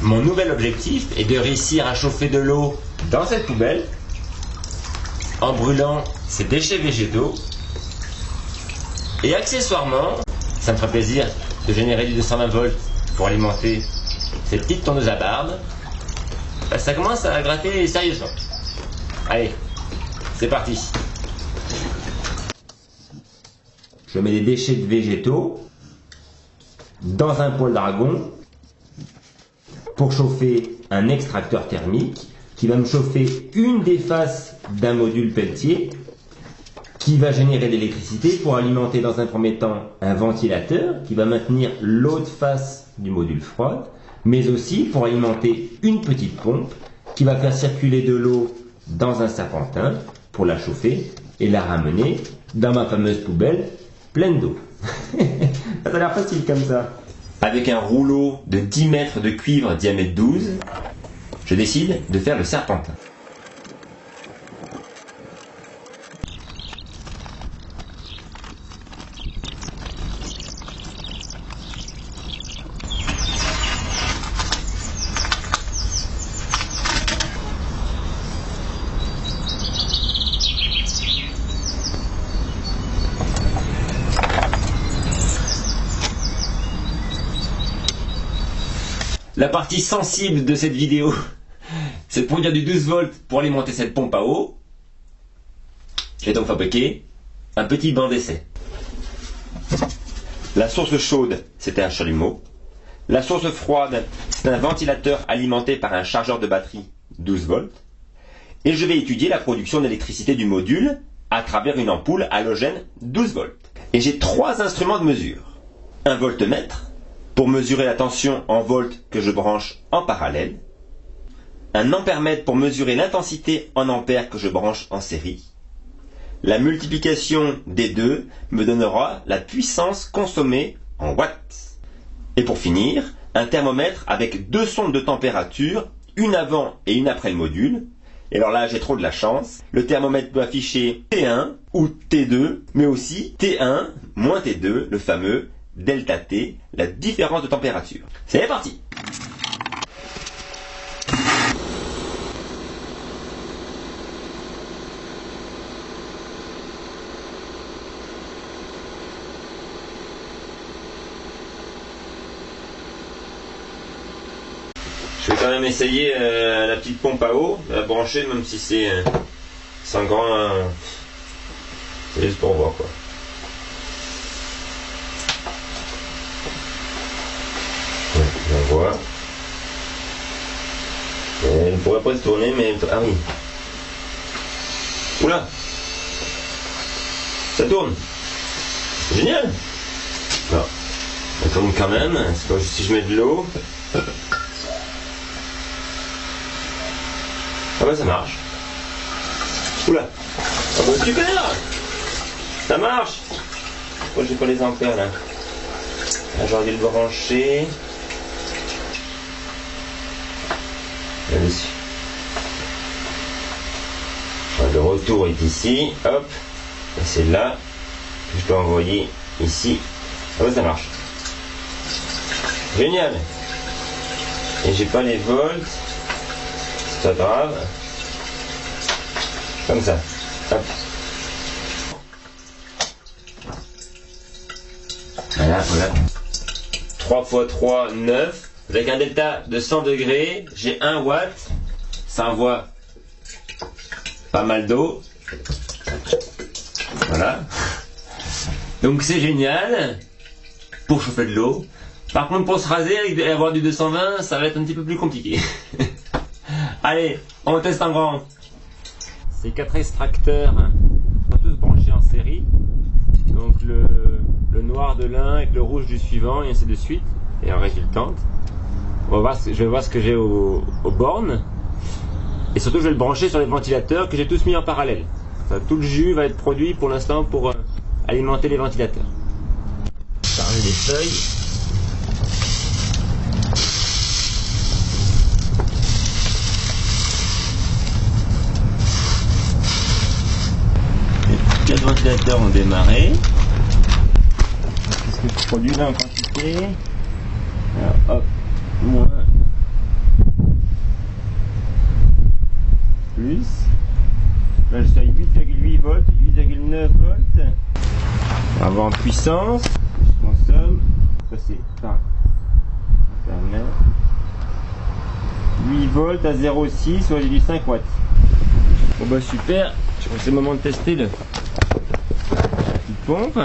Mon nouvel objectif est de réussir à chauffer de l'eau dans cette poubelle en brûlant ces déchets végétaux. Et accessoirement, ça me ferait plaisir de générer du 220 volts pour alimenter ces petites tondeuses à barbe. Ça commence à gratter sérieusement. Allez, c'est parti. Je mets des déchets de végétaux dans un poêle d'argon pour chauffer un extracteur thermique qui va me chauffer une des faces d'un module Peltier qui va générer de l'électricité pour alimenter dans un premier temps un ventilateur qui va maintenir l'autre face du module froide, mais aussi pour alimenter une petite pompe qui va faire circuler de l'eau dans un serpentin pour la chauffer et la ramener dans ma fameuse poubelle pleine d'eau. Ça a l'air facile comme ça. Avec un rouleau de 10 mètres de cuivre diamètre 12, je décide de faire le serpentin. La partie sensible de cette vidéo, c'est de produire du 12 volts pour alimenter cette pompe à eau. J'ai donc fabriqué un petit banc d'essai. La source chaude, c'était un chalumeau. La source froide, c'est un ventilateur alimenté par un chargeur de batterie 12 volts. Et je vais étudier la production d'électricité du module à travers une ampoule halogène 12 volts. Et j'ai 3 instruments de mesure. Un voltmètre, pour mesurer la tension en volts que je branche en parallèle, un ampèremètre pour mesurer l'intensité en ampères que je branche en série. La multiplication des deux me donnera la puissance consommée en watts. Et pour finir, un thermomètre avec 2 sondes de température, une avant et une après le module. Et alors là, j'ai trop de la chance. Le thermomètre peut afficher T1 ou T2, mais aussi T1 moins T2, le fameux delta T, la différence de température. C'est parti! Je vais quand même essayer la petite pompe à eau, la brancher, même si c'est sans grand... c'est juste pour voir quoi. On voit. Elle ne pourrait pas se tourner, mais... Ah oui. Oula. Ça tourne. C'est génial. Non. Ça tourne quand même. Si je mets de l'eau... Ah bah ça marche. Oula. Ah bah super. Ça marche. Pourquoi j'ai pas les ampères là? J'aurais dû le brancher. Là-dessus. Le retour est ici. Hop. Et c'est là que je dois envoyer ici. Ah bah ça marche. Génial. Et j'ai pas les volts. C'est pas grave. Comme ça. Hop. Voilà. 3 x 3, 9. Avec un delta de 100 degrés, j'ai 1 watt. Ça envoie pas mal d'eau. Voilà. Donc c'est génial pour chauffer de l'eau. Par contre, pour se raser et avoir du 220, ça va être un petit peu plus compliqué. Allez, on teste en grand. Ces 4 extracteurs sont tous branchés en série. Donc le noir de l'un avec le rouge du suivant et ainsi de suite. Et en résultante, je vais voir ce que j'ai aux bornes. Et surtout, je vais le brancher sur les ventilateurs que j'ai tous mis en parallèle. Ça, tout le jus va être produit pour l'instant pour alimenter les ventilateurs. Charger les feuilles. Les 4 ventilateurs ont démarré. Qu'est-ce que je produis là en quantité? Alors, hop, moins plus. Là je suis à 8,8 volts, 8,9 volts. On va voir en puissance. Je consomme. Ça c'est par Internet. 8 volts à 0,6, soit j'ai du 5 watts. Bon bah super, je crois que c'est le moment de tester la petite pompe.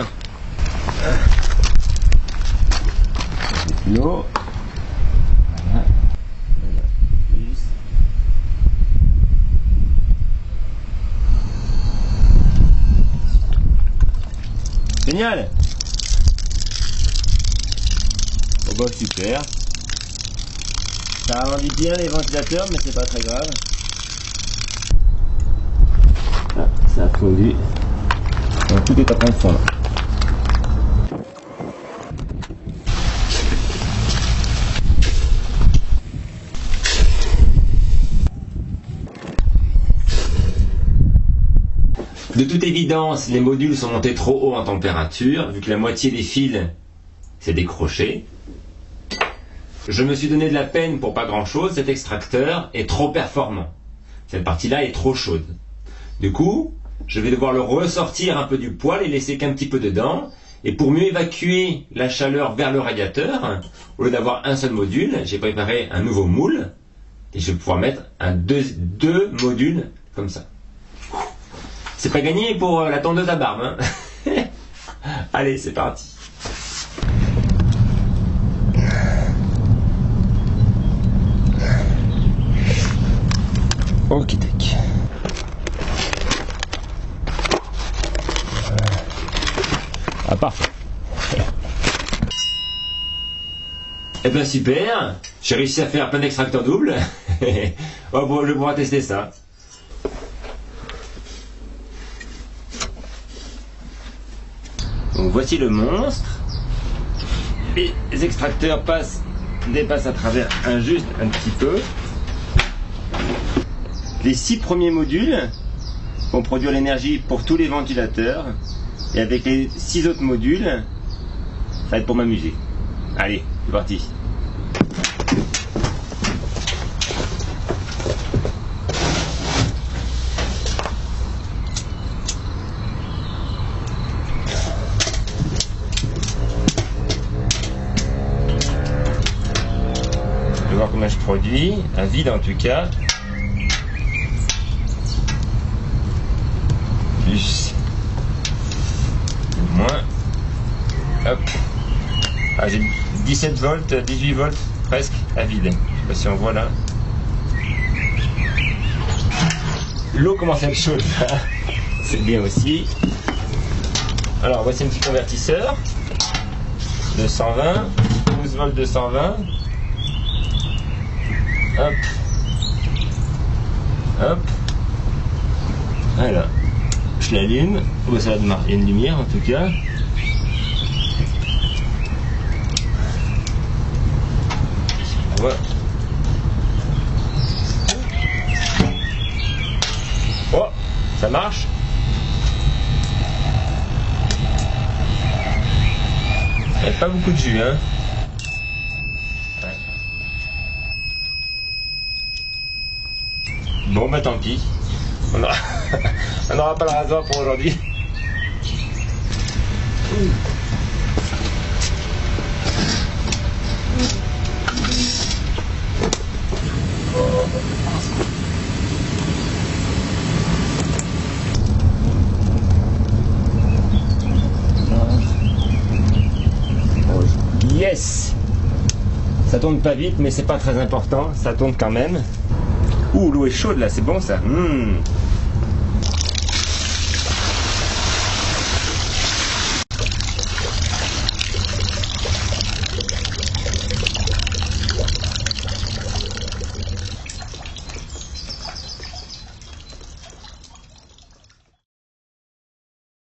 L'eau. Voilà. Génial. Oh bah super. Ça ralentit bien les ventilateurs, mais c'est pas très grave. Ah, ça a fondu. Donc, tout est en train de fondre. De toute évidence, les modules sont montés trop haut en température, vu que la moitié des fils s'est décroché. Je me suis donné de la peine pour pas grand chose, cet extracteur est trop performant. Cette partie-là est trop chaude. Du coup, je vais devoir le ressortir un peu du poêle et laisser qu'un petit peu dedans. Et pour mieux évacuer la chaleur vers le radiateur, au lieu d'avoir un seul module, j'ai préparé un nouveau moule. Et je vais pouvoir mettre deux modules comme ça. C'est pas gagné pour la tondeuse à barbe, hein. Allez, c'est parti. Ok, tac. Ah, parfait. Eh ben super, j'ai réussi à faire plein d'extracteurs doubles. Oh, bon, je vais pouvoir tester ça. Donc voici le monstre. Les extracteurs dépassent à travers juste un petit peu. Les 6 premiers modules vont produire l'énergie pour tous les ventilateurs. Et avec les 6 autres modules, ça va être pour m'amuser. Allez, c'est parti. Je vais voir combien je produis, un vide en tout cas. Plus. Moins. Hop. Ah, j'ai 17 volts, 18 volts presque à vide. Je sais pas si on voit là. L'eau commence à être chaude là. C'est bien aussi. Alors voici un petit convertisseur de 120, 12 volts de 120. Hop. Hop. Voilà. Je l'allume. Oh, ça va démarrer. Il y a une lumière en tout cas. Voilà. Oh, ça marche. Il n'y a pas beaucoup de jus, hein. Ouais. Bon, bah tant pis. On n'aura pas le rasoir pour aujourd'hui. Yes! Ça tourne pas vite, mais c'est pas très important. Ça tourne quand même. Ouh, l'eau est chaude là, c'est bon ça.